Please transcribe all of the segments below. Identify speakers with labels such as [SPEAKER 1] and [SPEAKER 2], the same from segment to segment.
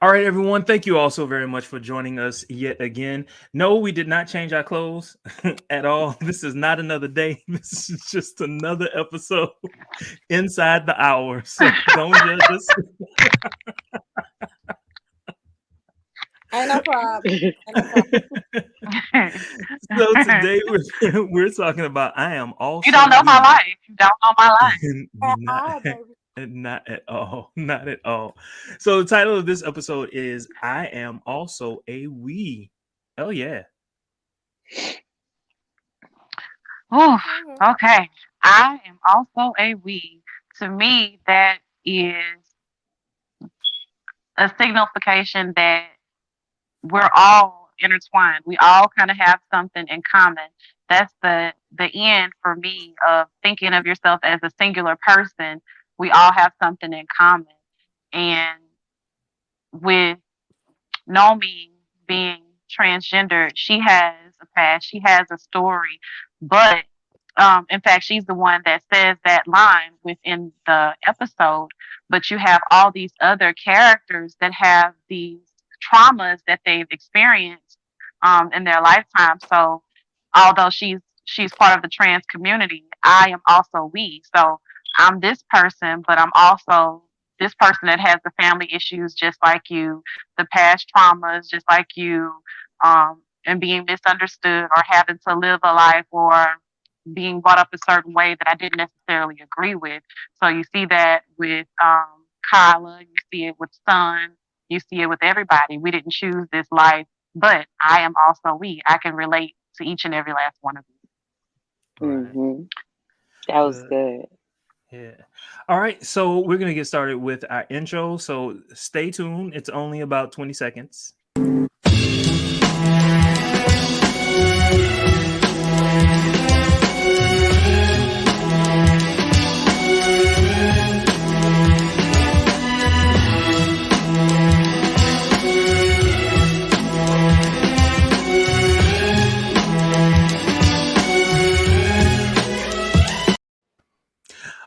[SPEAKER 1] All right, everyone. Thank you all so very much for joining us yet again. No, we did not change our clothes at all. This is not another day. This is just another episode inside the hour. So don't judge us.
[SPEAKER 2] Ain't no problem. Ain't no problem.
[SPEAKER 1] So today we're talking about I am
[SPEAKER 3] You
[SPEAKER 1] also
[SPEAKER 3] don't know my
[SPEAKER 1] weed.
[SPEAKER 3] life. You don't know my life.
[SPEAKER 2] At
[SPEAKER 1] Not
[SPEAKER 2] all, baby.
[SPEAKER 1] not at all. Not at all. So the title of this episode is I am also a we. Oh yeah.
[SPEAKER 3] Ooh,
[SPEAKER 2] Mhm.
[SPEAKER 3] okay. I am also a we. To me, that is a signification that we're all intertwined. We all kind of have something in common. That's the end for me of thinking of yourself as a singular person. We all have something in common. And with Nomi being transgendered, she has a past, she has a story, but in fact, she's the one that says that line within the episode. But you have all these other characters that have these traumas that they've experienced in their lifetime. So, although she's part of the trans community, I am also we. So I'm this person, but I'm also this person that has the family issues just like you, the past traumas just like you, and being misunderstood or having to live a life or being brought up a certain way that I didn't necessarily agree with. So you see that with Kyla, you see it with Sun, you see it with everybody. We didn't choose this life, but I am also we. I can relate to each and every last one of you.
[SPEAKER 1] Right.
[SPEAKER 4] hmm That was
[SPEAKER 1] Good.
[SPEAKER 4] good.
[SPEAKER 1] Yeah. All right. So we're gonna get started with our intro. So stay tuned. It's only about 20 seconds.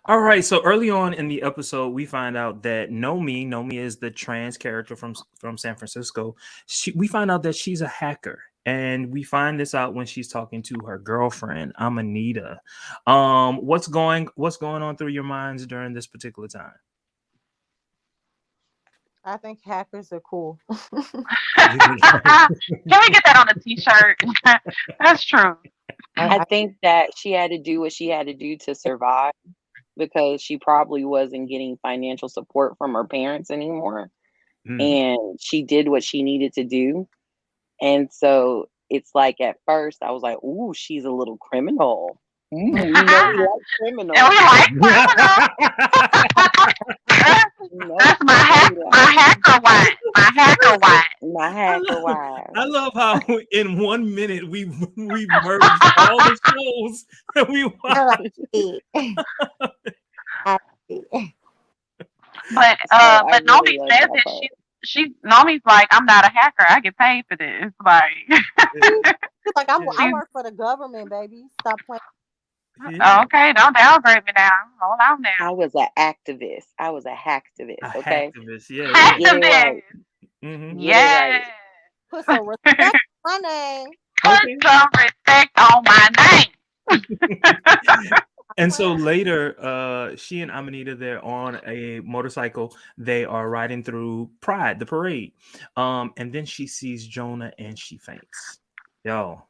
[SPEAKER 1] All right. So early on in the episode, we find out that Nomi is the trans character from San Francisco. We find out that she's a hacker. And we find this out when she's talking to her girlfriend, Amanita. What's going on through your minds during this particular time?
[SPEAKER 2] I think hackers are cool.
[SPEAKER 3] Can we get that on a t-shirt? That's true.
[SPEAKER 4] I
[SPEAKER 2] I
[SPEAKER 4] think that she had to do what she had to do to survive because she probably wasn't getting financial support from her parents anymore.
[SPEAKER 1] Mhm.
[SPEAKER 4] And she did what she needed to do. And so it's like at first I was like, ooh, she's a little criminal. We like
[SPEAKER 3] And
[SPEAKER 4] criminals.
[SPEAKER 3] we like criminals. That's my
[SPEAKER 4] We
[SPEAKER 3] my
[SPEAKER 4] like
[SPEAKER 3] hacker wife. My hacker wife.
[SPEAKER 4] my
[SPEAKER 1] I
[SPEAKER 4] hacker
[SPEAKER 1] love,
[SPEAKER 4] wife.
[SPEAKER 1] I love how in 1 minute we've merged all the shows that we watch.
[SPEAKER 2] I like it. I like it.
[SPEAKER 4] So I
[SPEAKER 3] But
[SPEAKER 4] really
[SPEAKER 3] Nomi
[SPEAKER 4] love
[SPEAKER 3] says
[SPEAKER 4] that
[SPEAKER 3] it.
[SPEAKER 4] part.
[SPEAKER 3] She Nomi's like, I'm not a hacker. I get paid for this. Like
[SPEAKER 2] She's like, I
[SPEAKER 3] she's
[SPEAKER 2] work for the government, baby. Stop playing.
[SPEAKER 1] Yeah,
[SPEAKER 3] okay. Don't downgrade me now. Hold on
[SPEAKER 4] I
[SPEAKER 3] now.
[SPEAKER 4] was an activist. I was a
[SPEAKER 1] a
[SPEAKER 4] hacktivist, okay?
[SPEAKER 1] hacktivist. Yeah, yeah.
[SPEAKER 4] Get it right.
[SPEAKER 3] Activist.
[SPEAKER 1] Hmm.
[SPEAKER 4] Get it right.
[SPEAKER 3] Yes.
[SPEAKER 2] Put some respect on my name.
[SPEAKER 3] Put
[SPEAKER 1] Okay.
[SPEAKER 3] some respect on my name.
[SPEAKER 2] Stop
[SPEAKER 1] And so
[SPEAKER 2] playing.
[SPEAKER 1] later, she and Amanita, they're on a motorcycle. They are riding through Pride, the parade. And then she sees Jonah and she faints. Yo,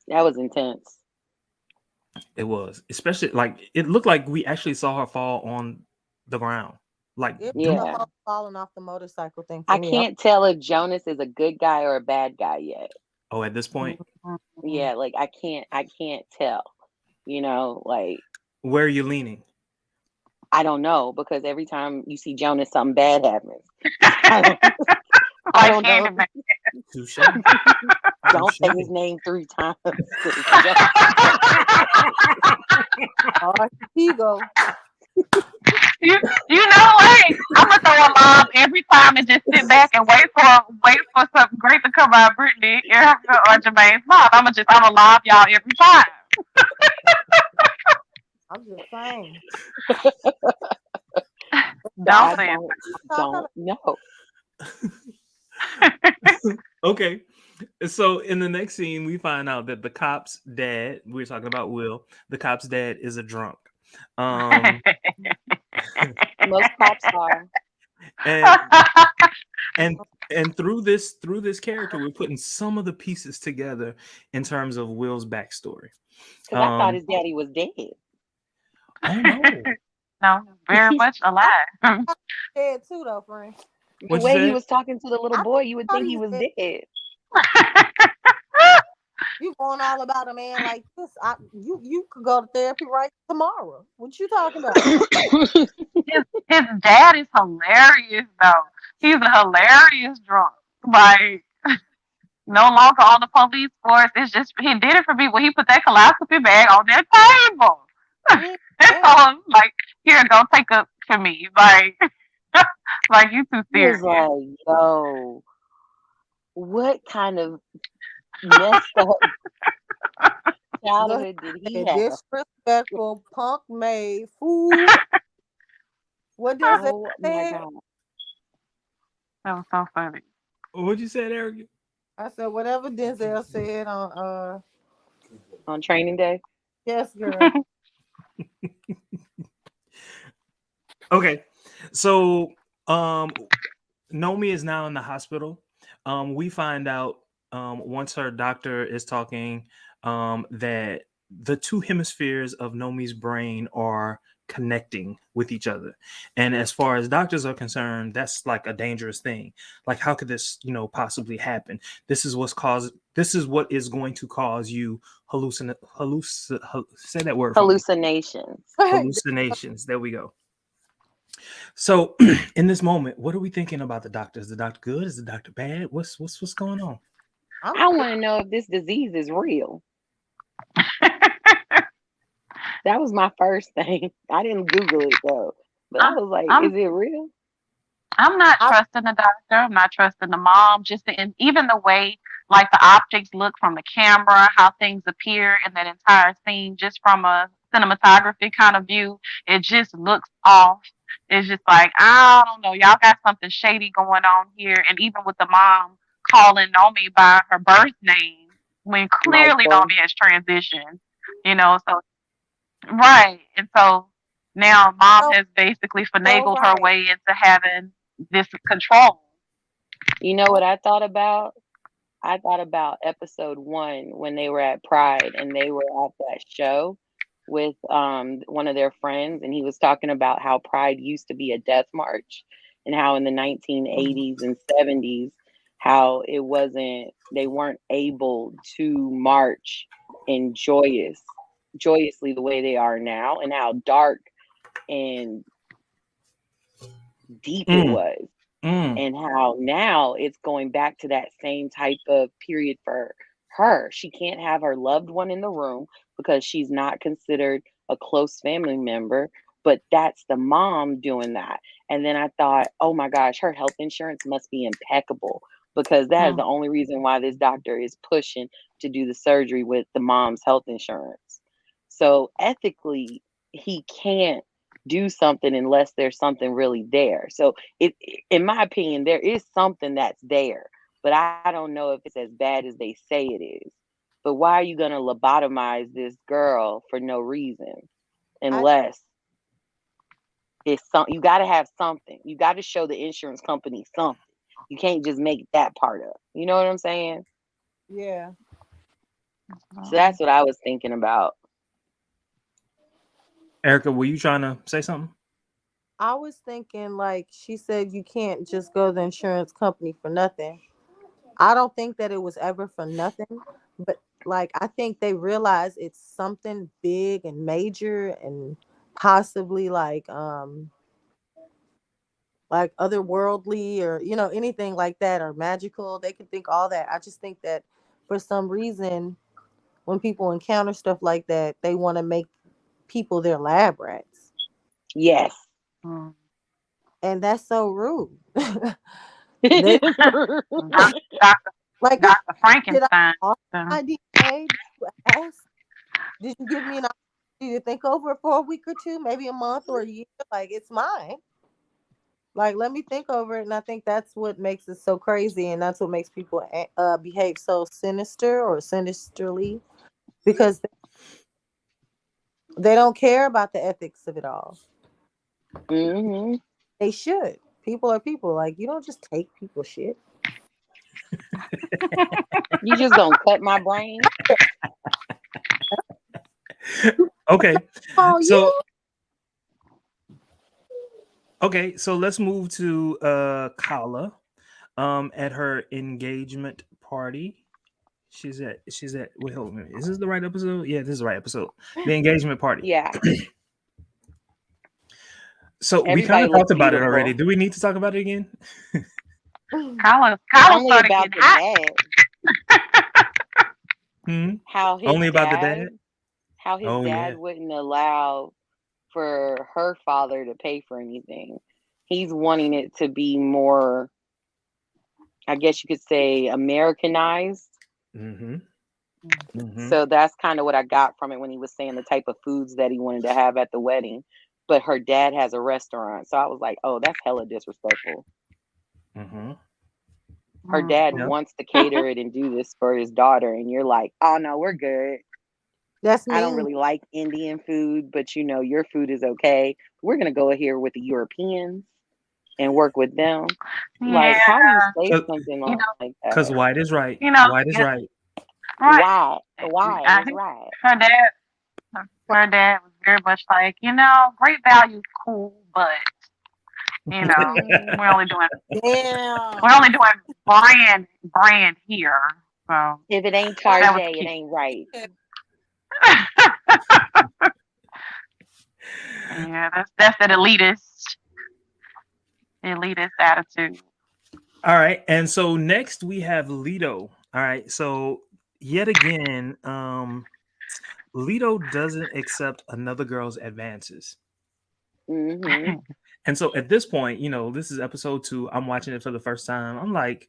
[SPEAKER 4] That was intense.
[SPEAKER 1] it was especially like it looked like we actually saw her fall on the ground. Like,
[SPEAKER 2] It was
[SPEAKER 1] do
[SPEAKER 2] the
[SPEAKER 4] Yeah.
[SPEAKER 2] whole falling off the motorcycle thing for
[SPEAKER 4] I
[SPEAKER 2] me.
[SPEAKER 4] can't tell if Jonas is a good guy or a bad guy yet.
[SPEAKER 1] oh, at this point,
[SPEAKER 4] Yeah, like I can't tell. Like
[SPEAKER 1] where are you leaning?
[SPEAKER 4] I don't know because every time you see Jonas, something bad happens. I don't, I
[SPEAKER 3] Like
[SPEAKER 4] don't know.
[SPEAKER 3] Candyman.
[SPEAKER 1] Touche.
[SPEAKER 4] Don't say his
[SPEAKER 1] Touche.
[SPEAKER 4] name 3 times. 'Cause
[SPEAKER 2] Oh, here you go.
[SPEAKER 3] You know what? I'm gonna throw a lob every time and just sit back and wait for something great to come out of Brittany, Erica, or Jermaine's mouth. I'm gonna lob y'all every time.
[SPEAKER 2] I'm just saying.
[SPEAKER 3] Don't
[SPEAKER 4] I
[SPEAKER 3] say it.
[SPEAKER 4] don't
[SPEAKER 2] Talk about
[SPEAKER 4] don't know.
[SPEAKER 1] Okay. So in the next scene, we find out that the cop's dad, we're talking about Will, the cop's dad is a drunk. Um
[SPEAKER 4] Most cops are.
[SPEAKER 1] and and and through this character, we're putting some of the pieces together in terms of Will's backstory.
[SPEAKER 4] Because I thought
[SPEAKER 1] Um
[SPEAKER 4] his daddy was dead.
[SPEAKER 1] oh no.
[SPEAKER 3] No, very much alive.
[SPEAKER 2] Dead too, though, friend.
[SPEAKER 4] The
[SPEAKER 1] What you
[SPEAKER 4] way he
[SPEAKER 1] said?
[SPEAKER 4] was talking to the little
[SPEAKER 2] I
[SPEAKER 4] boy, you would
[SPEAKER 2] thought
[SPEAKER 4] think
[SPEAKER 2] he
[SPEAKER 4] he
[SPEAKER 2] was
[SPEAKER 4] was
[SPEAKER 2] dead.
[SPEAKER 4] dead.
[SPEAKER 2] You going all about a man like this? You could go to therapy right tomorrow. What you talking about?
[SPEAKER 3] His dad is hilarious though. He's a hilarious drunk. Like no longer on the police force. It's just he did it for me when he put that colonoscopy bag on that table.
[SPEAKER 2] Mm,
[SPEAKER 3] And
[SPEAKER 2] yeah.
[SPEAKER 3] so I'm like, here, go take up for me. Like like you too
[SPEAKER 4] He was
[SPEAKER 3] serious.
[SPEAKER 4] like, yo, what kind of messed up
[SPEAKER 2] Go ahead.
[SPEAKER 4] childhood did he have?
[SPEAKER 2] Disrespectful, punk made fool. What does it
[SPEAKER 4] Oh my
[SPEAKER 2] say?
[SPEAKER 4] God.
[SPEAKER 3] That was so funny.
[SPEAKER 1] What you said, Eric?
[SPEAKER 2] I said whatever Denzel said on
[SPEAKER 4] On training day?
[SPEAKER 2] yes, girl.
[SPEAKER 1] Okay. So Nomi is now in the hospital. We find out once her doctor is talking that the two hemispheres of Nomi's brain are connecting with each other. And as far as doctors are concerned, that's like a dangerous thing. Like, how could this, possibly happen? This is what is going to cause you say that word for me.
[SPEAKER 4] Hallucinations.
[SPEAKER 1] Hallucinations. There we go. So in this moment, what are we thinking about the doctor? Is the doctor good? Is the doctor bad? What's going on?
[SPEAKER 2] I'm
[SPEAKER 4] I want to know if this disease is real. That was my first thing. I didn't Google it though. But I
[SPEAKER 3] I'm,
[SPEAKER 4] was like,
[SPEAKER 3] I'm
[SPEAKER 4] is it real?
[SPEAKER 3] I'm not
[SPEAKER 2] I,
[SPEAKER 3] trusting the doctor. I'm not trusting the mom. And even the way, like the optics look from the camera, how things appear in that entire scene, just from a cinematography kind of view, it just looks off. It's just like I don't know. Y'all got something shady going on here. And even with the mom calling Nomi by her birth name when clearly
[SPEAKER 4] Michael.
[SPEAKER 3] Nomi has transitioned, so right. And so now mom
[SPEAKER 2] so
[SPEAKER 3] has basically
[SPEAKER 2] so
[SPEAKER 3] finagled her
[SPEAKER 2] right.
[SPEAKER 3] way into having this control.
[SPEAKER 4] You know
[SPEAKER 2] Oh,
[SPEAKER 4] what I thought about? I thought about episode 1 when they were at Pride and they were at that show with one of their friends, and he was talking about how Pride used to be a death march, and how in the 1980s and 70s how it wasn't, they weren't able to march in joyously the way they are now, and how dark and deep it
[SPEAKER 1] Mm,
[SPEAKER 4] was,
[SPEAKER 1] mm,
[SPEAKER 4] and how now it's going back to that same type of period for her. She can't have her loved one in the room because she's not considered a close family member, but that's the mom doing that. And then I thought, oh my gosh, her health insurance must be impeccable, because that is
[SPEAKER 3] Mm.
[SPEAKER 4] the only reason why this doctor is pushing to do the surgery with the mom's health insurance. So ethically, he can't do something unless there's something really there. So it, in my opinion, there is something that's there, but I don't know if it's as bad as they say it is. But why are you gonna lobotomize this girl for no reason?
[SPEAKER 2] I
[SPEAKER 4] Unless it's you got to have something. You got to show the insurance company something. You can't just make that part up. You know what I'm saying?
[SPEAKER 2] yeah.
[SPEAKER 4] So that's what I was thinking about.
[SPEAKER 1] Erica, were you trying to say something?
[SPEAKER 2] I was thinking like she said you can't just go to the insurance company for nothing. I don't think that it was ever for nothing, but like I think they realize it's something big and major and possibly like otherworldly or anything like that or magical. They can think all that. I just think that for some reason when people encounter stuff like that, they want to make people their lab rats.
[SPEAKER 4] Yes.
[SPEAKER 3] Mm.
[SPEAKER 2] And that's so rude. They
[SPEAKER 4] It
[SPEAKER 3] Doctor
[SPEAKER 2] like
[SPEAKER 3] Doctor
[SPEAKER 2] did I
[SPEAKER 3] Frankenstein.
[SPEAKER 2] offer
[SPEAKER 3] So,
[SPEAKER 2] my DNA? Did you ask? Did you give me an opportunity to think over it for a week or two, maybe a month or a year? Like it's mine. Like, let me think over it, and I think that's what makes it so crazy, and that's what makes people behave so sinister or sinisterly, because they don't care about the ethics of it all.
[SPEAKER 4] Hmm.
[SPEAKER 2] They should. People are people. Like, you don't just take people's shit.
[SPEAKER 4] You just gonna cut my brain?
[SPEAKER 1] Okay.
[SPEAKER 2] Oh
[SPEAKER 1] So
[SPEAKER 2] yeah.
[SPEAKER 1] okay, so let's move to Kala. At her engagement party. She's at wait, hold on. Is this the right episode? Yeah, this is the right episode. The engagement party.
[SPEAKER 4] Yeah.
[SPEAKER 1] So we kind
[SPEAKER 4] Everybody
[SPEAKER 1] of talked
[SPEAKER 4] looked
[SPEAKER 1] about it already.
[SPEAKER 4] beautiful.
[SPEAKER 1] Do we need to talk about it again?
[SPEAKER 3] Kyla
[SPEAKER 4] Only
[SPEAKER 3] started
[SPEAKER 4] about
[SPEAKER 3] getting
[SPEAKER 4] the
[SPEAKER 3] hot.
[SPEAKER 4] dad.
[SPEAKER 1] Hmm?
[SPEAKER 4] How his
[SPEAKER 1] Only about the
[SPEAKER 4] dad,
[SPEAKER 1] dad?
[SPEAKER 4] how his
[SPEAKER 1] Oh
[SPEAKER 4] dad
[SPEAKER 1] yeah.
[SPEAKER 4] wouldn't allow for her father to pay for anything. He's wanting it to be more, I guess you could say, Americanized.
[SPEAKER 1] Mm-hmm. Mm-hmm.
[SPEAKER 4] So that's kind of what I got from it when he was saying the type of foods that he wanted to have at the wedding. But her dad has a restaurant. So I was like, oh, that's hella disrespectful.
[SPEAKER 1] Mm-hmm.
[SPEAKER 4] Her dad
[SPEAKER 1] Yeah.
[SPEAKER 4] wants to cater it and do this for his daughter. And you're like, oh, no, we're good.
[SPEAKER 2] That's
[SPEAKER 4] I don't
[SPEAKER 2] mean.
[SPEAKER 4] really like Indian food, but your food is okay. We're going to go here with the Europeans and work with them.
[SPEAKER 3] Yeah,
[SPEAKER 4] Like, how do you say
[SPEAKER 1] Cause,
[SPEAKER 4] something
[SPEAKER 3] you know,
[SPEAKER 4] like that?
[SPEAKER 1] 'cause white is right.
[SPEAKER 3] you know,
[SPEAKER 1] White is
[SPEAKER 3] yeah,
[SPEAKER 1] right.
[SPEAKER 3] right.
[SPEAKER 4] Why
[SPEAKER 3] I,
[SPEAKER 4] is right?
[SPEAKER 3] her dad, her dad was very much like, great value is cool, but
[SPEAKER 4] Mm,
[SPEAKER 3] we're only doing we're
[SPEAKER 2] Damn.
[SPEAKER 3] only doing brand here. So
[SPEAKER 4] if it ain't
[SPEAKER 2] Like,
[SPEAKER 3] that was
[SPEAKER 4] Tarjay, it
[SPEAKER 3] cute.
[SPEAKER 4] ain't right.
[SPEAKER 3] Yeah, that's that elitist attitude.
[SPEAKER 1] All right. And so next we have Lito. All right. So yet again, Lito doesn't accept another girl's advances.
[SPEAKER 4] Hmm.
[SPEAKER 1] And so at this point, this is episode 2. I'm watching it for the first time. I'm like,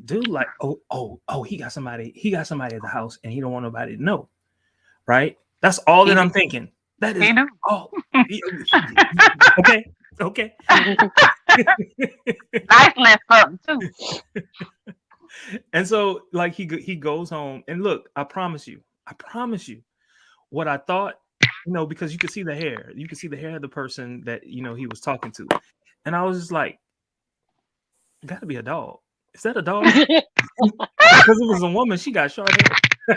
[SPEAKER 1] dude, like, oh, he got somebody at the house and he don't want nobody to know. Right? That's all
[SPEAKER 3] He
[SPEAKER 1] that
[SPEAKER 3] do.
[SPEAKER 1] I'm thinking. That
[SPEAKER 3] He
[SPEAKER 1] is
[SPEAKER 3] do.
[SPEAKER 1] all. Okay. Okay.
[SPEAKER 3] Nice little something too.
[SPEAKER 1] And so like he goes home and look, I promise you, what I thought, because you could see the hair. You could see the hair of the person that he was talking to. And I was just like, gotta be a dog. Is that a dog? Because it was a woman, she got short hair.
[SPEAKER 2] you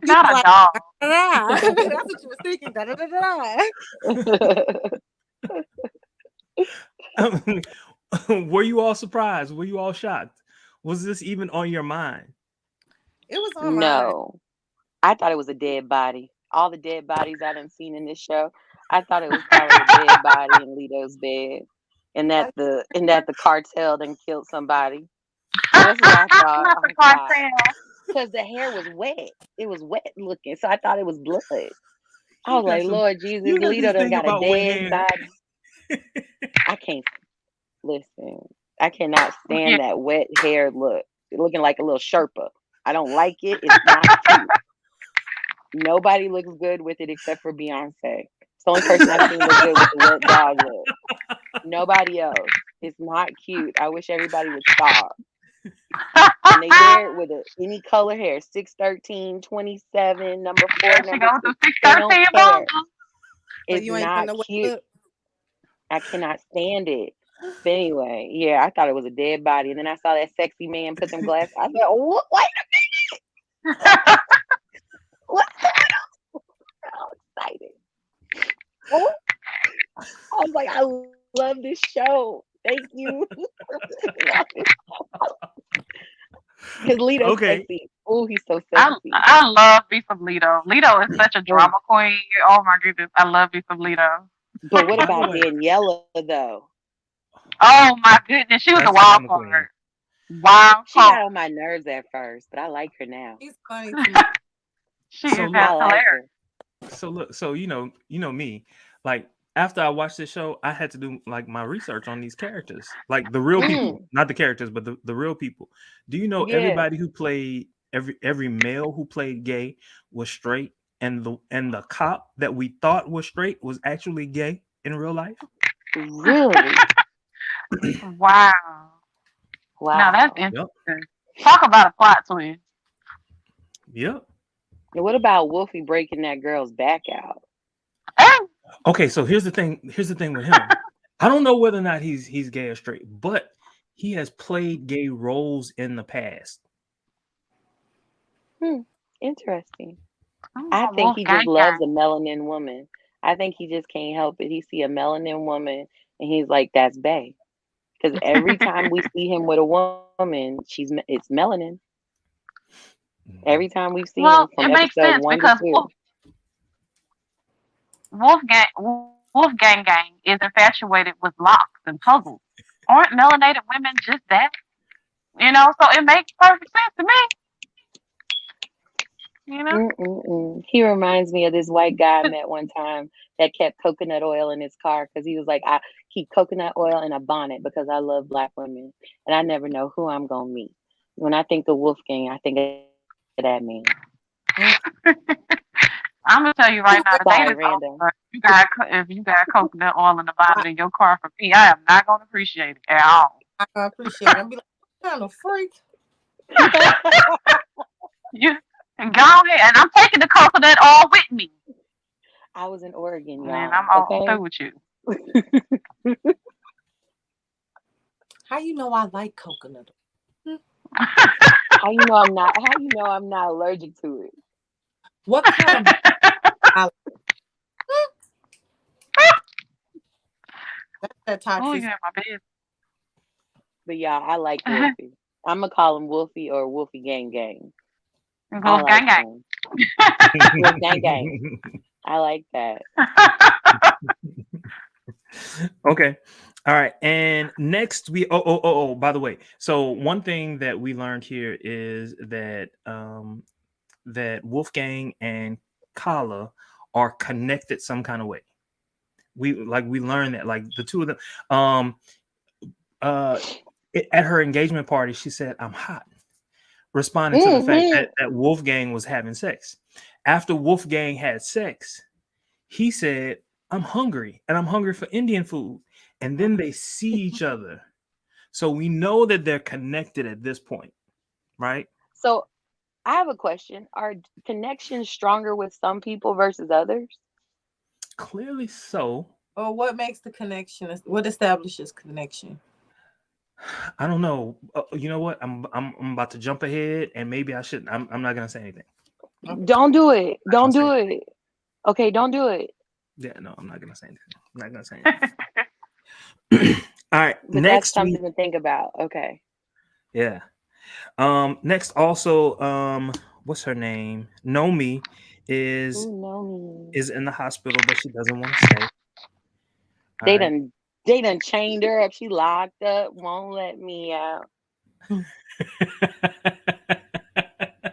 [SPEAKER 3] Not a
[SPEAKER 2] like,
[SPEAKER 3] dog.
[SPEAKER 2] that's what you was thinking. Da, da, da, da.
[SPEAKER 1] Were you all surprised? Were you all shocked? Was this even on your mind?
[SPEAKER 2] It was on mine.
[SPEAKER 4] No, I thought it was a dead body. All the dead bodies I done seen in this show, I thought it was probably a dead body in Lito's bed, and that the cartel done killed somebody. That's what I thought.
[SPEAKER 3] Not the
[SPEAKER 4] Oh God,
[SPEAKER 3] cartel.
[SPEAKER 4] because the hair was wet. It was wet looking, so I thought it was blood. I
[SPEAKER 1] You
[SPEAKER 4] was
[SPEAKER 1] got
[SPEAKER 4] like,
[SPEAKER 1] some.
[SPEAKER 4] Lord Jesus,
[SPEAKER 1] You got
[SPEAKER 4] Lito
[SPEAKER 1] this
[SPEAKER 4] done
[SPEAKER 1] thing
[SPEAKER 4] got a
[SPEAKER 1] about wet
[SPEAKER 4] dead
[SPEAKER 1] hair.
[SPEAKER 4] body. I can't listen. I cannot
[SPEAKER 3] Yeah.
[SPEAKER 4] stand that wet hair look. Looking like a little Sherpa. I don't like it. It's not cute. Nobody looks good with it except for Beyonce. It's the only person I've seen look good with the wet dog look. Nobody else. It's not cute. I wish everybody would stop. And they wear it with any color hair, 613, 27, number 4,
[SPEAKER 3] There she
[SPEAKER 4] number
[SPEAKER 3] goes
[SPEAKER 4] 2.
[SPEAKER 3] with the
[SPEAKER 4] They don't
[SPEAKER 3] 613
[SPEAKER 4] care.
[SPEAKER 3] bundle.
[SPEAKER 2] So
[SPEAKER 4] It's
[SPEAKER 2] you ain't gonna
[SPEAKER 4] not
[SPEAKER 2] know what
[SPEAKER 4] cute.
[SPEAKER 2] look.
[SPEAKER 4] I cannot stand it. But anyway, yeah, I thought it was a dead body. And then I saw that sexy man put them glasses. I said, oh, wait a minute. What's going on? I'm excited. Oh, I was like, I love this show. Thank you. Because Lito's
[SPEAKER 1] Okay.
[SPEAKER 4] sexy. Oh, he's so
[SPEAKER 3] I
[SPEAKER 4] sexy.
[SPEAKER 3] I love me some Lito. Lito is such a
[SPEAKER 4] Oh,
[SPEAKER 3] drama queen. Oh my goodness, I love me some Lito.
[SPEAKER 4] but what
[SPEAKER 1] By the
[SPEAKER 4] about
[SPEAKER 1] way,
[SPEAKER 4] Daniela, though?
[SPEAKER 3] Oh my goodness, she was a
[SPEAKER 1] that's
[SPEAKER 3] wild
[SPEAKER 1] drama queen.
[SPEAKER 3] card. Wild
[SPEAKER 4] She got
[SPEAKER 3] card.
[SPEAKER 4] on my nerves at first, but I like her now.
[SPEAKER 2] He's funny to me.
[SPEAKER 3] She
[SPEAKER 1] So
[SPEAKER 3] is
[SPEAKER 1] look,
[SPEAKER 4] I
[SPEAKER 3] that
[SPEAKER 4] like
[SPEAKER 3] hilarious.
[SPEAKER 4] her.
[SPEAKER 1] so me. Like after I watched this show, I had to do like my research on these characters, like the real people,
[SPEAKER 4] Mm,
[SPEAKER 1] not the characters, but the real people. Do you know
[SPEAKER 4] yeah.
[SPEAKER 1] everybody who played every male who played gay was straight, and the cop that we thought was straight was actually gay. in real life.
[SPEAKER 4] Really?
[SPEAKER 3] Wow. Now that's
[SPEAKER 4] Wow.
[SPEAKER 1] Yep.
[SPEAKER 3] interesting. Talk about a plot twist.
[SPEAKER 1] Yep.
[SPEAKER 4] And what about Wolfie breaking that girl's back out?
[SPEAKER 3] Oh,
[SPEAKER 1] Okay, so here's the thing. Here's the thing with him. I don't know whether or not he's gay or straight, but he has played gay roles in the past.
[SPEAKER 4] Hmm. Interesting.
[SPEAKER 3] I'm
[SPEAKER 4] I
[SPEAKER 3] a
[SPEAKER 4] think
[SPEAKER 3] wolf
[SPEAKER 4] he just
[SPEAKER 3] gang
[SPEAKER 4] loves
[SPEAKER 3] gang.
[SPEAKER 4] a melanin woman. I think he just can't help it. He see a melanin woman and he's like, "That's bae." Because every time we see him with a woman, it's melanin. Every
[SPEAKER 1] Mhm.
[SPEAKER 4] time we've seen him
[SPEAKER 3] Well,
[SPEAKER 4] from
[SPEAKER 3] it makes
[SPEAKER 4] episode
[SPEAKER 3] sense
[SPEAKER 4] one to
[SPEAKER 3] because
[SPEAKER 4] two.
[SPEAKER 3] Wolfgang gang is infatuated with locks and puzzles. Aren't melanated women just that? So it makes perfect sense to me. You know,
[SPEAKER 4] Mm-mm-mm. He reminds me of this white guy I met one time that kept coconut oil in his car because he was like, I keep coconut oil in a bonnet because I love black women and I never know who I'm gonna meet. When I think of Wolfgang, I think of that man.
[SPEAKER 2] Mm.
[SPEAKER 3] I'm gonna tell you right now, the
[SPEAKER 4] Sorry,
[SPEAKER 3] date is
[SPEAKER 4] random.
[SPEAKER 3] over. If you got coconut oil in the
[SPEAKER 2] I,
[SPEAKER 3] bottom in your car for me, I am not gonna appreciate it at all.
[SPEAKER 2] I appreciate it. I'm be like, what kind of freak?
[SPEAKER 3] You and go ahead, and I'm taking the coconut oil with me,
[SPEAKER 4] I was in Oregon,
[SPEAKER 3] and
[SPEAKER 4] y'all.
[SPEAKER 3] I'm
[SPEAKER 4] Okay.
[SPEAKER 3] through with you.
[SPEAKER 2] How you know I like coconut? Hmm.
[SPEAKER 4] How you know I'm not allergic to it?
[SPEAKER 2] What kind of I that's that
[SPEAKER 3] Oh,
[SPEAKER 2] toxic?
[SPEAKER 3] yeah, my bed.
[SPEAKER 4] But y'all, I like Wolfie. I'm gonna call him Wolfie or Wolfie Gang Gang. I
[SPEAKER 3] Wolf
[SPEAKER 4] like
[SPEAKER 3] gang gang.
[SPEAKER 4] him. Wolf Gang Gang. I like that.
[SPEAKER 1] Okay. All right. And next we by the way. So one thing that we learned here is that Wolfgang and Kala are connected some kind of way. We learned that like the two of them uh at her engagement party she said I'm hot, responding to the fact
[SPEAKER 4] Hmm.
[SPEAKER 1] that Wolfgang was having sex. After Wolfgang had sex, he said, I'm hungry and I'm hungry for Indian food. And then they see each other. So we know that they're connected at this point, right?
[SPEAKER 4] So I have a question. Are connections stronger with some people versus others?
[SPEAKER 1] Clearly so.
[SPEAKER 2] Or what makes the connection? What establishes connection?
[SPEAKER 1] I don't know. You know what? I'm about to jump ahead and maybe I shouldn't. I'm not going to say anything.
[SPEAKER 2] Okay.
[SPEAKER 4] Don't do it.
[SPEAKER 1] I'm not going
[SPEAKER 4] Don't
[SPEAKER 1] to say
[SPEAKER 4] do
[SPEAKER 1] it.
[SPEAKER 4] it. Okay, don't do it.
[SPEAKER 1] Yeah, no, I'm not going to say anything. I'm not going to say anything. All right.
[SPEAKER 4] But that's
[SPEAKER 1] Next
[SPEAKER 4] something to think about. Okay.
[SPEAKER 1] yeah. Next also what's her name? Nomi is
[SPEAKER 4] Who know me?
[SPEAKER 1] is in the hospital but she doesn't want to stay. All
[SPEAKER 4] They
[SPEAKER 1] right.
[SPEAKER 4] done they done chained her up. She locked up, won't let me out.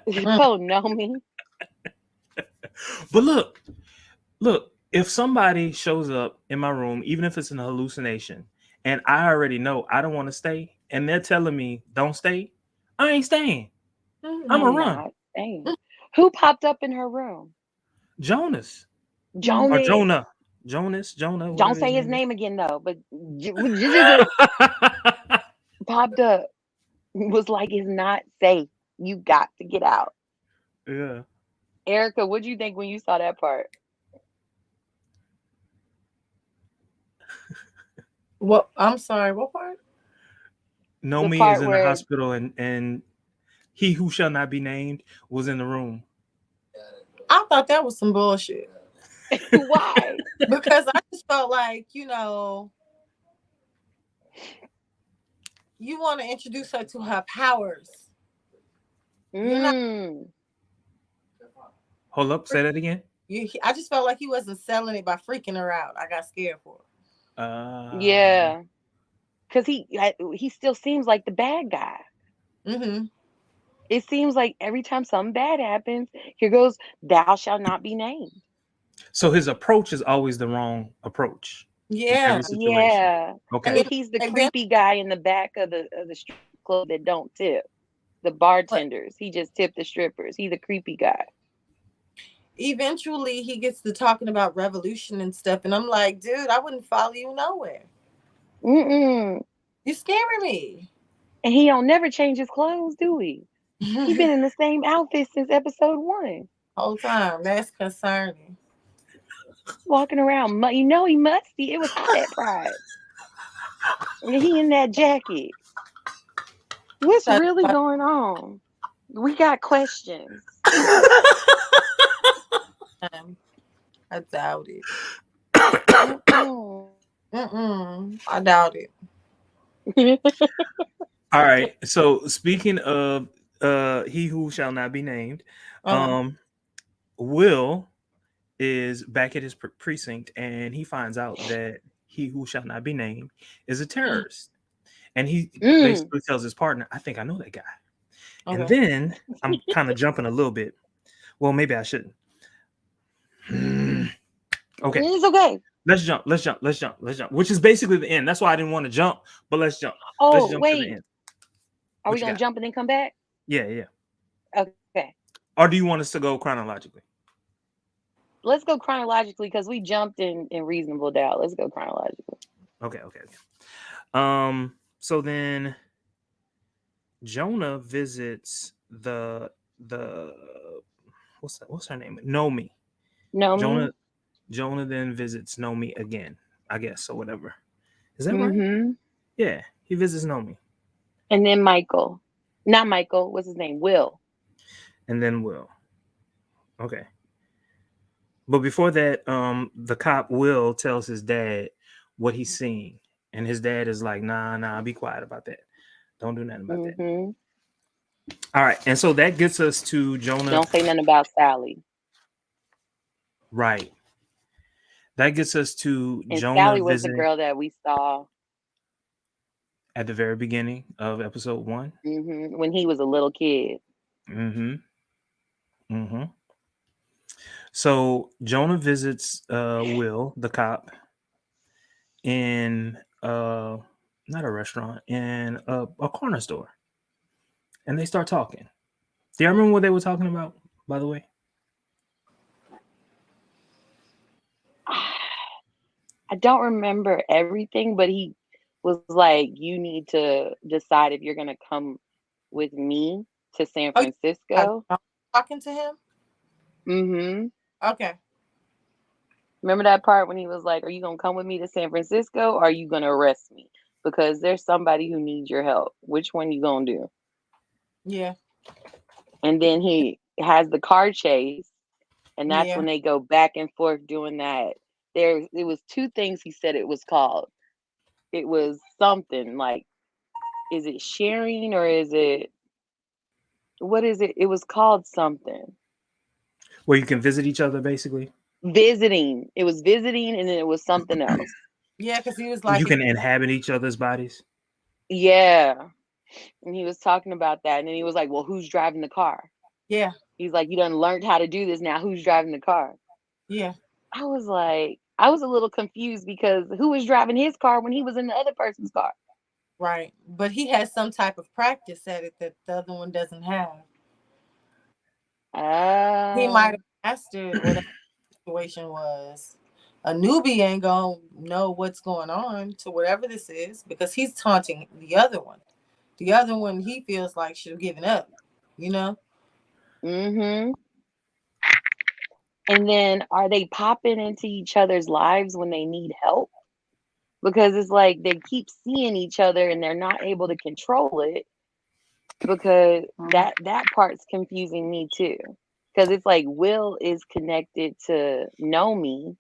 [SPEAKER 2] Mm.
[SPEAKER 4] Oh, know me.
[SPEAKER 1] But look, if somebody shows up in my room, even if it's an hallucination, and I already know I don't want to stay, and they're telling me don't stay, I ain't staying. I'm a
[SPEAKER 2] Mm.
[SPEAKER 4] I'm
[SPEAKER 1] run.
[SPEAKER 4] not saying. Who popped up in her room?
[SPEAKER 1] Jonas or
[SPEAKER 4] Jonas.
[SPEAKER 1] Jonah,
[SPEAKER 4] Don't
[SPEAKER 1] whatever his
[SPEAKER 4] say his
[SPEAKER 1] name
[SPEAKER 4] name again though. But
[SPEAKER 1] is.
[SPEAKER 4] popped up was like it's not safe. You got to get out.
[SPEAKER 1] Yeah.
[SPEAKER 4] Erica, what'd you think when you saw that part?
[SPEAKER 2] What? I'm sorry. What part?
[SPEAKER 4] The
[SPEAKER 1] Nomi is
[SPEAKER 4] part
[SPEAKER 1] in the
[SPEAKER 4] where
[SPEAKER 1] hospital and he who shall not be named was in the room.
[SPEAKER 2] I thought that was some bullshit
[SPEAKER 4] why?
[SPEAKER 2] because I just felt like you want to introduce her to her powers. You're not.
[SPEAKER 4] Mm.
[SPEAKER 1] Hold up, say that again.
[SPEAKER 2] I just felt like he wasn't selling it by freaking her out. I got scared for
[SPEAKER 1] Uh
[SPEAKER 4] Yeah. Cause he still seems like the bad guy.
[SPEAKER 2] her. Mm-hmm.
[SPEAKER 4] It seems like every time something bad happens, here goes, thou shalt not be named.
[SPEAKER 1] so his approach is always the wrong approach in every
[SPEAKER 2] Yeah,
[SPEAKER 1] situation.
[SPEAKER 4] Yeah.
[SPEAKER 2] and
[SPEAKER 1] Okay.
[SPEAKER 2] then
[SPEAKER 4] But he's the
[SPEAKER 2] and then
[SPEAKER 4] creepy guy in the back of the strip club that don't tip. The
[SPEAKER 2] but
[SPEAKER 4] bartenders. He just tipped the strippers. He's the creepy guy.
[SPEAKER 2] eventually he gets to talking about revolution and stuff, and I'm like, dude, I wouldn't follow you nowhere.
[SPEAKER 4] Mm-mm.
[SPEAKER 2] You scaring me.
[SPEAKER 4] And he don't never change his clothes, do he? He been in the same outfit since episode 1.
[SPEAKER 2] Whole time. That's concerning.
[SPEAKER 4] Walking around, you know he musty. It was hot at Pride. And he in that jacket. What's
[SPEAKER 2] Shut
[SPEAKER 4] really
[SPEAKER 2] up.
[SPEAKER 4] going on? We got questions.
[SPEAKER 2] I doubt it.
[SPEAKER 4] Mm-mm.
[SPEAKER 2] I doubt it.
[SPEAKER 1] All right. So speaking of he who shall not be named,
[SPEAKER 2] Uh-huh.
[SPEAKER 1] um, Will is back at his precinct and he finds out that he who shall not be named is a terrorist. And he
[SPEAKER 4] Mm.
[SPEAKER 1] basically tells his partner, I think I know that guy. And
[SPEAKER 2] Okay.
[SPEAKER 1] then I'm kind of jumping a little bit. Well, maybe I shouldn't. Okay.
[SPEAKER 4] It's okay.
[SPEAKER 1] Let's jump. Let's jump. Let's jump. Let's jump. Which is basically the end. That's why I didn't want to jump, but let's jump. Let's
[SPEAKER 4] Oh,
[SPEAKER 1] jump to the
[SPEAKER 4] wait.
[SPEAKER 1] end.
[SPEAKER 4] Are we
[SPEAKER 1] What you
[SPEAKER 4] gonna
[SPEAKER 1] got?
[SPEAKER 4] jump and then come back?
[SPEAKER 1] Yeah, yeah.
[SPEAKER 4] Okay.
[SPEAKER 1] Or do you want us to go chronologically?
[SPEAKER 4] Let's go chronologically because we jumped in reasonable doubt. Let's go chronologically.
[SPEAKER 1] Okay, okay, okay. So then Jonah visits the what's her name? Nomi.
[SPEAKER 4] Nomi.
[SPEAKER 1] Jonah Jonah then visits Nomi again, I guess, or whatever. Is that right?
[SPEAKER 4] Mm-hmm.
[SPEAKER 1] Yeah, he visits Nomi.
[SPEAKER 4] And then Michael. Not Michael. What's his name? Will.
[SPEAKER 1] And then Will. Okay. But before that, the cop Will tells his dad what he's seeing. And his dad is like, nah, be quiet about that. Don't do nothing about that.
[SPEAKER 4] Mm-hmm.
[SPEAKER 1] All right. And so that gets us to Jonah.
[SPEAKER 4] Don't say nothing about Sally.
[SPEAKER 1] Right. That gets us to
[SPEAKER 4] And
[SPEAKER 1] Jonah
[SPEAKER 4] Sally was the
[SPEAKER 1] visiting
[SPEAKER 4] girl that we saw
[SPEAKER 1] at the very beginning of episode 1.
[SPEAKER 4] when he was a little kid.
[SPEAKER 1] Mm-hmm. Mm-hmm. So Jonah visits Will, the cop, in not a restaurant, in a corner store. And they start talking. Do you remember what they were talking about, by the way?
[SPEAKER 4] I don't remember everything, but he was like, "You need to decide if you're gonna come with me to San
[SPEAKER 2] Oh, yeah.
[SPEAKER 4] Francisco."
[SPEAKER 2] Talking to him?
[SPEAKER 4] Mm-hmm.
[SPEAKER 2] Okay.
[SPEAKER 4] Remember that part when he was like, "Are you gonna come with me to San Francisco, or are you gonna arrest me? Because there's somebody who needs your help. Which one you gonna do?"
[SPEAKER 2] Yeah.
[SPEAKER 4] And then he has the car chase, and that's
[SPEAKER 2] Yeah.
[SPEAKER 4] when they go back and forth doing that. It was two things he said it was called. It was something like, is it sharing or is it, what is it? It was called something.
[SPEAKER 1] Where you can visit each other, basically.
[SPEAKER 4] Visiting. It was visiting, and then it was something else.
[SPEAKER 2] Yeah, because he was
[SPEAKER 1] You
[SPEAKER 2] like,
[SPEAKER 1] can inhabit each other's bodies.
[SPEAKER 4] Yeah. And he was talking about that. And then he was like, well, who's driving the car?
[SPEAKER 2] yeah,
[SPEAKER 4] He's like, you done learned how to do this now. Who's driving the car?
[SPEAKER 2] yeah,
[SPEAKER 4] I was like, I was a little confused because who was driving his car when he was in the other person's car?
[SPEAKER 2] right. But he has some type of practice at it that the other one doesn't have. He might
[SPEAKER 4] Oh.
[SPEAKER 2] have mastered whatever the situation was. A newbie ain't gonna know what's going on to whatever this is because he's taunting the other one. The other one he feels like should have given up, you know?
[SPEAKER 4] Mm-hmm. And then are they popping into each other's lives when they need help? Because it's like they keep seeing each other and they're not able to control it, because that part's confusing me too. Because it's like Will is connected to Nomi,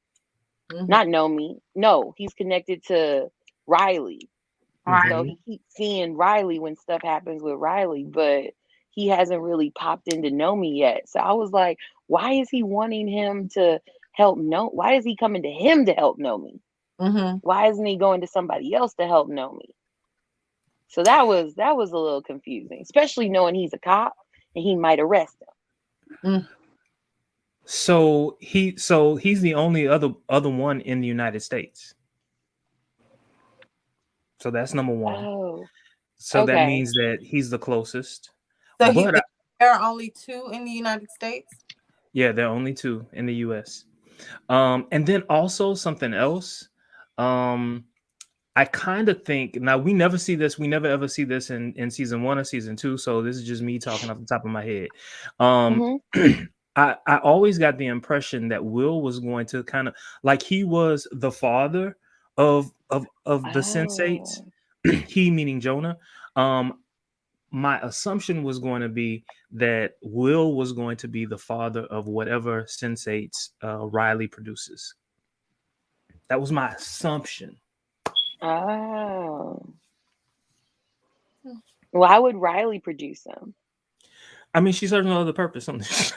[SPEAKER 2] Mm-hmm.
[SPEAKER 4] not Nomi. No, he's connected to Riley.
[SPEAKER 3] Right.
[SPEAKER 4] So
[SPEAKER 1] Mm-hmm.
[SPEAKER 4] he keeps seeing Riley when stuff happens with Riley, but he hasn't really popped into Nomi yet. So I was like, why is he wanting him to help No? Why is he coming to him to help Nomi?
[SPEAKER 2] Mm-hmm.
[SPEAKER 4] Why isn't he going to somebody else to help Nomi? So that was a little confusing, especially knowing he's a cop and he might arrest him.
[SPEAKER 2] Mm.
[SPEAKER 1] So he's the only other one in the United States. So that's number one.
[SPEAKER 4] Oh,
[SPEAKER 1] So that
[SPEAKER 4] okay.
[SPEAKER 1] means that he's the closest.
[SPEAKER 2] So
[SPEAKER 1] But
[SPEAKER 2] there are only two in the United States?
[SPEAKER 1] Yeah, there are only two in the US. And then also something else. Um, I kind of think now we never see this. We never ever see this in season one or season two. So this is just me talking off the top of my head. Um,
[SPEAKER 4] Hmm.
[SPEAKER 1] I always got the impression that Will was going to kind of like he was the father of the Sense8s.
[SPEAKER 4] Oh.
[SPEAKER 1] He meaning Jonah. My assumption was going to be that Will was going to be the father of whatever Sense8s Riley produces. That was my assumption.
[SPEAKER 4] Oh. Why would Riley produce them?
[SPEAKER 1] I mean, she serves no other purpose on the show.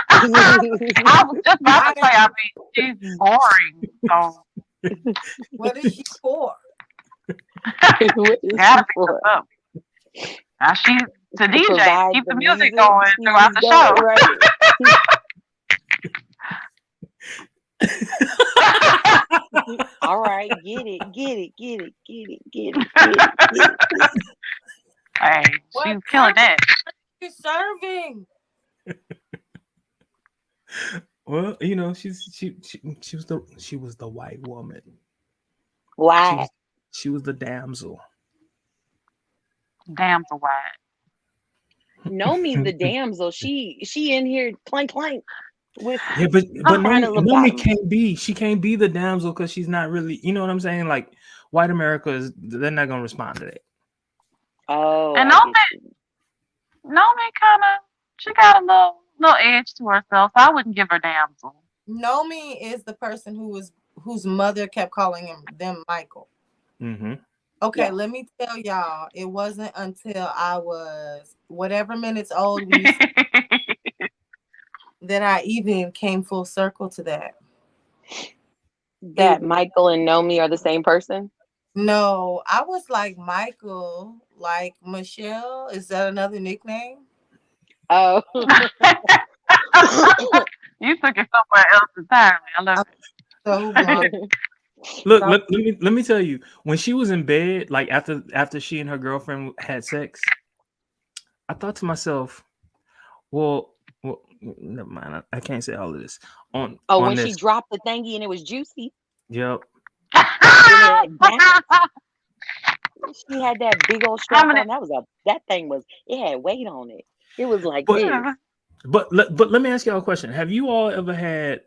[SPEAKER 3] I was just about to say, I mean, she's boring. So
[SPEAKER 2] What is she for?
[SPEAKER 4] What is
[SPEAKER 3] gotta
[SPEAKER 4] she
[SPEAKER 3] be
[SPEAKER 4] for?
[SPEAKER 3] some up. Now she's to
[SPEAKER 4] To
[SPEAKER 3] DJ,
[SPEAKER 4] provide
[SPEAKER 3] keep
[SPEAKER 4] the
[SPEAKER 3] the music
[SPEAKER 4] music
[SPEAKER 3] going throughout
[SPEAKER 4] she's
[SPEAKER 3] the
[SPEAKER 4] going,
[SPEAKER 3] show.
[SPEAKER 4] right? All right, get it, get it, get it, get it, get it, get it, get it, get it.
[SPEAKER 3] Hey,
[SPEAKER 2] What
[SPEAKER 3] she's killing that.
[SPEAKER 2] you serving?
[SPEAKER 1] Well, she was the white woman. She
[SPEAKER 4] Why?
[SPEAKER 1] was she was the damsel.
[SPEAKER 3] Damn the wide.
[SPEAKER 4] Nomi's the damsel. She in here clank clank with
[SPEAKER 1] Yeah, but
[SPEAKER 4] trying
[SPEAKER 1] Nomi,
[SPEAKER 4] to
[SPEAKER 1] Nomi
[SPEAKER 4] lobotomy.
[SPEAKER 1] can't be the damsel because she's not really, you know what I'm saying? Like white America is they're not gonna respond to that.
[SPEAKER 4] Oh,
[SPEAKER 3] And
[SPEAKER 4] I get you.
[SPEAKER 3] Nomi kind of, she got a little edge to herself. So I wouldn't give her damsel.
[SPEAKER 2] Nomi is the person whose mother kept calling them Michael.
[SPEAKER 1] Mm-hmm.
[SPEAKER 2] Okay,
[SPEAKER 4] Yeah.
[SPEAKER 2] let me tell y'all, it wasn't until I was whatever minutes old when you said that I even came full circle to that. It
[SPEAKER 4] That Michael and Nomi are the same person.
[SPEAKER 2] No, I was like Michael, like Michelle. Is that another nickname?
[SPEAKER 4] Oh.
[SPEAKER 3] You took it somewhere else entirely. I love
[SPEAKER 2] I'm so blown.
[SPEAKER 1] Look,
[SPEAKER 2] So,
[SPEAKER 1] let me tell you, when she was in bed, like after she and her girlfriend had sex, I thought to myself, well, never mind. I can't say all of this on
[SPEAKER 4] Oh,
[SPEAKER 1] on
[SPEAKER 4] when she
[SPEAKER 1] this.
[SPEAKER 4] dropped the thingy and it was juicy
[SPEAKER 1] Yep.
[SPEAKER 4] and
[SPEAKER 3] it.
[SPEAKER 4] it bounced. She had that big old
[SPEAKER 3] How
[SPEAKER 4] strap
[SPEAKER 3] many?
[SPEAKER 4] on. That thing was, it had weight on it. It was like
[SPEAKER 1] But
[SPEAKER 4] this.
[SPEAKER 1] but let me ask y'all a question. Have you all ever had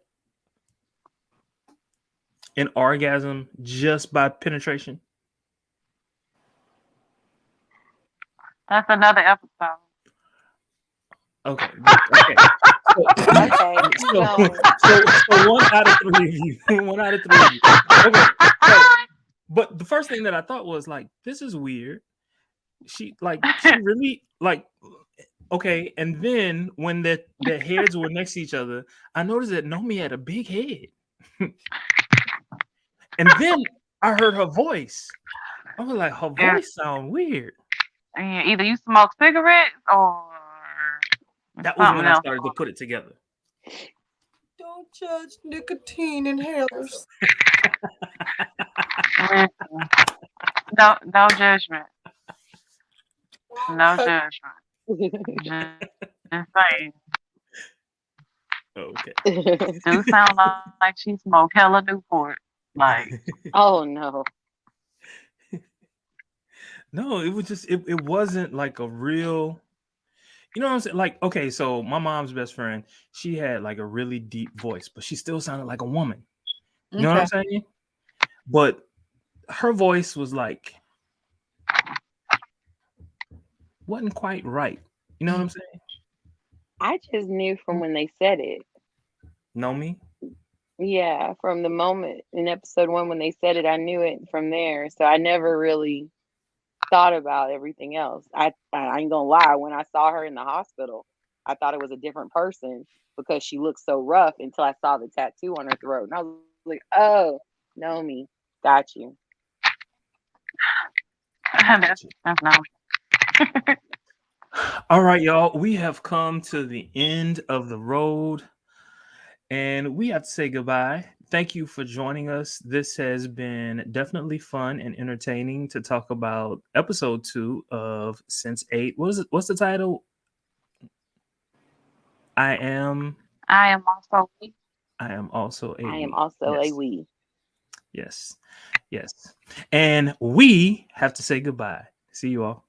[SPEAKER 1] an orgasm just by penetration?
[SPEAKER 3] That's another episode.
[SPEAKER 1] Okay. Okay. So,
[SPEAKER 4] Okay, keep
[SPEAKER 1] so,
[SPEAKER 4] going.
[SPEAKER 1] so one out of three of you. One out of three of you. Okay. So, but the first thing that I thought was like, this is weird. She really like okay. And then when their heads were next to each other, I noticed that Nomi had a big head. And then I heard her voice. I was like, her
[SPEAKER 3] Yeah,
[SPEAKER 1] voice sound weird.
[SPEAKER 3] yeah, either you smoke cigarettes or
[SPEAKER 1] That was
[SPEAKER 3] something
[SPEAKER 1] when I
[SPEAKER 3] else.
[SPEAKER 1] started to put it together.
[SPEAKER 2] don't judge nicotine inhalers.
[SPEAKER 3] Listen, no judgment. No judgment. Just saying.
[SPEAKER 1] Okay.
[SPEAKER 3] Do sound like she smoked hella Newport. Like,
[SPEAKER 4] Oh no.
[SPEAKER 1] No, it was just it wasn't like a real, you know what I'm saying? Like, okay, so my mom's best friend, she had like a really deep voice, but she still sounded like a woman. You know what I'm
[SPEAKER 2] Okay.
[SPEAKER 1] saying? But her voice was like wasn't quite right. You know what I'm saying?
[SPEAKER 4] I just knew from when they said it.
[SPEAKER 1] Know me?
[SPEAKER 4] Yeah, from the moment in episode one when they said it, I knew it from there. So I never really thought about everything else. I ain't gonna lie, when I saw her in the hospital, I thought it was a different person because she looked so rough until I saw the tattoo on her throat. And I was like, oh, know me. Got you.
[SPEAKER 3] that's no.
[SPEAKER 1] All right, y'all. We have come to the end of the road and we have to say goodbye. Thank you for joining us. This has been definitely fun and entertaining to talk about episode 2 of Sense8. What is it? What's the title? I am.
[SPEAKER 3] I am also weak.
[SPEAKER 1] I am also a
[SPEAKER 4] I am
[SPEAKER 1] we.
[SPEAKER 4] also a
[SPEAKER 1] Yes.
[SPEAKER 4] we.
[SPEAKER 1] Yes. Yes. And we have to say goodbye. See you all.